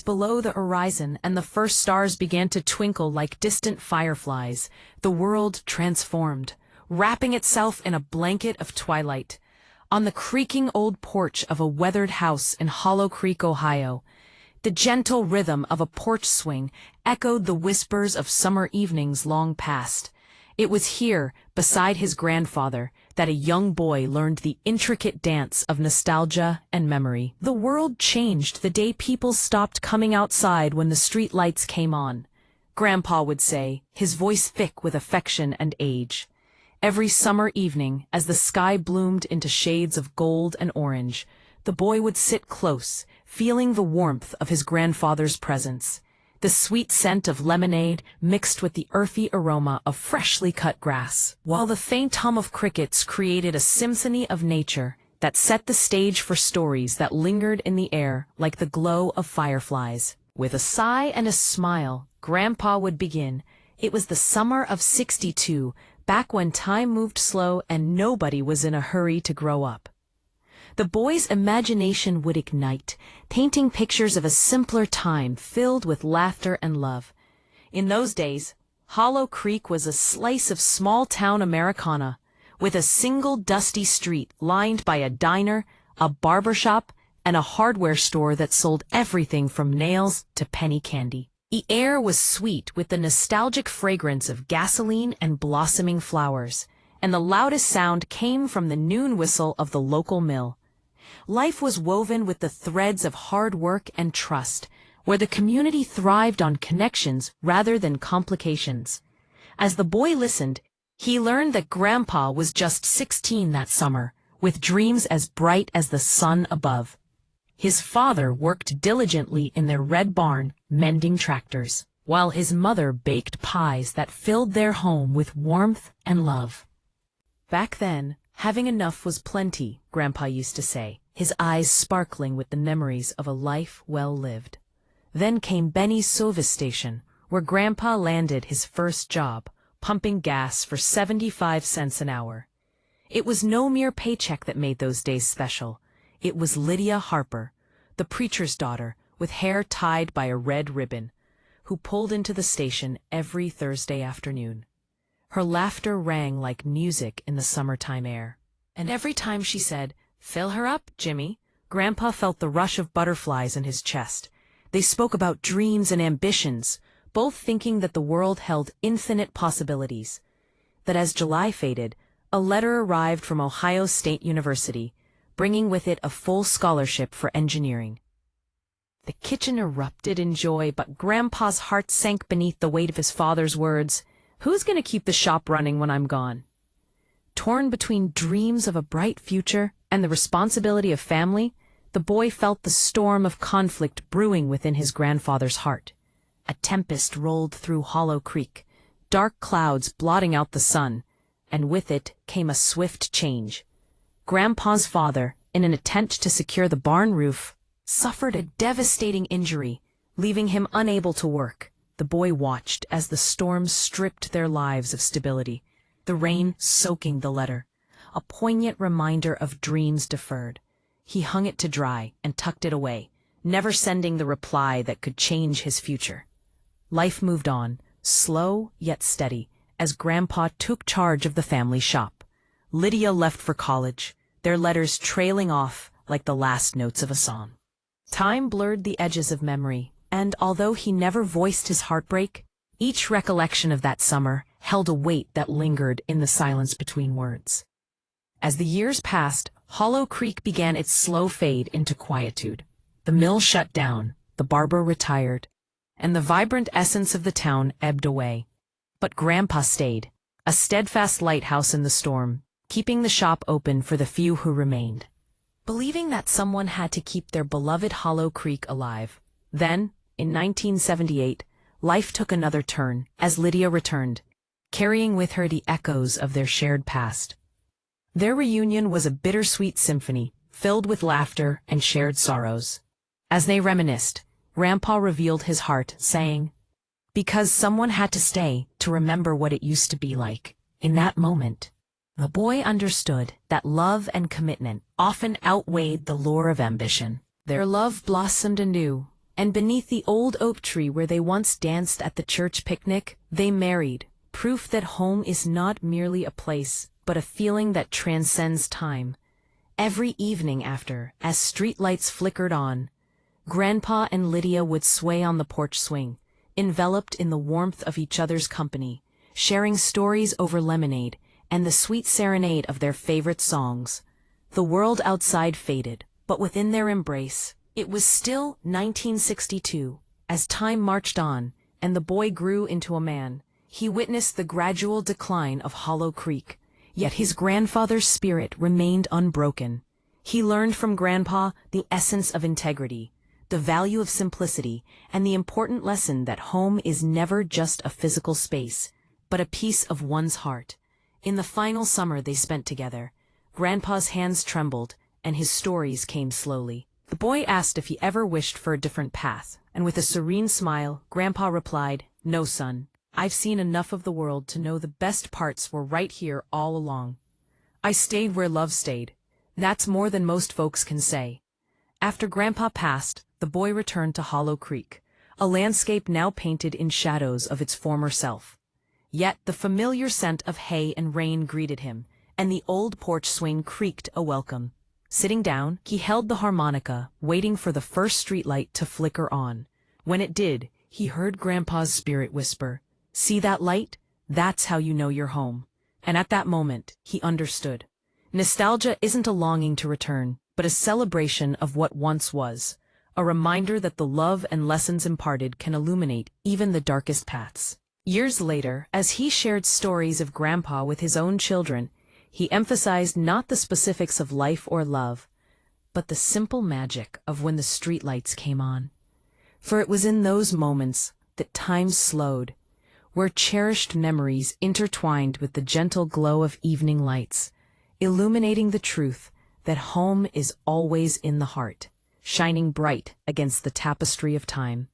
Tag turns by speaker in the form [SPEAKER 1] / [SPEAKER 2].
[SPEAKER 1] below the horizon and the first stars began to twinkle like distant fireflies, the world transformed, wrapping itself in a blanket of twilight. On the creaking old porch of a weathered house in Hollow Creek, Ohio, the gentle rhythm of a porch swing echoed the whispers of summer evenings long past. It was here, beside his grandfather, that a young boy learned the intricate dance of nostalgia and memory. The world changed the day people stopped coming outside when the streetlights came on, Grandpa would say, his voice thick with affection and age. Every summer evening, as the sky bloomed into shades of gold and orange, the boy would sit close, feeling the warmth of his grandfather's presence. The sweet scent of lemonade mixed with the earthy aroma of freshly cut grass, while the faint hum of crickets created a symphony of nature that set the stage for stories that lingered in the air like the glow of fireflies. With a sigh and a smile, Grandpa would begin. It was the summer of '62, back when time moved slow and nobody was in a hurry to grow up. The boy's imagination would ignite, painting pictures of a simpler time filled with laughter and love. In those days, Hollow Creek was a slice of small-town Americana, with a single dusty street lined by a diner, a barber shop, and a hardware store that sold everything from nails to penny candy. The air was sweet with the nostalgic fragrance of gasoline and blossoming flowers, and the loudest sound came from the noon whistle of the local mill. Life was woven with the threads of hard work and trust, where the community thrived on connections rather than complications. As the boy listened, he learned that Grandpa was just 16 that summer, with dreams as bright as the sun above. His father worked diligently in their red barn, mending tractors, while his mother baked pies that filled their home with warmth and love. Back then, having enough was plenty, Grandpa used to say, his eyes sparkling with the memories of a life well lived. Then came Benny's service station, where Grandpa landed his first job, pumping gas for 75 cents an hour. It was no mere paycheck that made those days special. It was Lydia Harper, the preacher's daughter, with hair tied by a red ribbon, who pulled into the station every Thursday afternoon. Her laughter rang like music in the summertime air. And every time she said, "Fill her up, Jimmy," Grandpa felt the rush of butterflies in his chest. They spoke about dreams and ambitions, both thinking that the world held infinite possibilities. But as July faded, a letter arrived from Ohio State University, bringing with it a full scholarship for engineering. The kitchen erupted in joy, but Grandpa's heart sank beneath the weight of his father's words. Who's going to keep the shop running when I'm gone? Torn between dreams of a bright future and the responsibility of family, the boy felt the storm of conflict brewing within his grandfather's heart. A tempest rolled through Hollow Creek, dark clouds blotting out the sun, and with it came a swift change. Grandpa's father, in an attempt to secure the barn roof, suffered a devastating injury, leaving him unable to work. The boy watched as the storm stripped their lives of stability, the rain soaking the letter, a poignant reminder of dreams deferred. He hung it to dry and tucked it away, never sending the reply that could change his future. Life moved on, slow yet steady, as Grandpa took charge of the family shop. Lydia left for college, their letters trailing off like the last notes of a song. Time blurred the edges of memory, and although he never voiced his heartbreak, each recollection of that summer held a weight that lingered in the silence between words. As the years passed, Hollow Creek began its slow fade into quietude. The mill shut down, the barber retired, and the vibrant essence of the town ebbed away. But Grandpa stayed, a steadfast lighthouse in the storm, keeping the shop open for the few who remained, believing that someone had to keep their beloved Hollow Creek alive. Then, in 1978, life took another turn as Lydia returned, carrying with her the echoes of their shared past. Their reunion was a bittersweet symphony, filled with laughter and shared sorrows. As they reminisced, Grandpa revealed his heart, saying, "Because someone had to stay to remember what it used to be like." In that moment, the boy understood that love and commitment often outweighed the lure of ambition. Their love blossomed anew, And beneath the old oak tree where they once danced at the church picnic, they married, proof that home is not merely a place, but a feeling that transcends time. Every evening after, as streetlights flickered on, Grandpa and Lydia would sway on the porch swing, enveloped in the warmth of each other's company, sharing stories over lemonade and the sweet serenade of their favorite songs. The world outside faded, but within their embrace, it was still 1962. As time marched on, and the boy grew into a man, he witnessed the gradual decline of Hollow Creek, yet his grandfather's spirit remained unbroken. He learned from Grandpa the essence of integrity, the value of simplicity, and the important lesson that home is never just a physical space, but a piece of one's heart. In the final summer they spent together, Grandpa's hands trembled, and his stories came slowly. The boy asked if he ever wished for a different path, and with a serene smile, Grandpa replied, "No, son. I've seen enough of the world to know the best parts were right here all along. I stayed where love stayed. That's more than most folks can say." After Grandpa passed, the boy returned to Hollow Creek, a landscape now painted in shadows of its former self. Yet the familiar scent of hay and rain greeted him, and the old porch swing creaked a welcome. Sitting down, he held the harmonica, waiting for the first streetlight to flicker on. When it did, he heard Grandpa's spirit whisper, "See that light? That's how you know you're home." And at that moment, he understood. Nostalgia isn't a longing to return, but a celebration of what once was, a reminder that the love and lessons imparted can illuminate even the darkest paths. Years later, as he shared stories of Grandpa with his own children, he emphasized not the specifics of life or love, but the simple magic of when the streetlights came on. For it was in those moments that time slowed, where cherished memories intertwined with the gentle glow of evening lights, illuminating the truth that home is always in the heart, shining bright against the tapestry of time.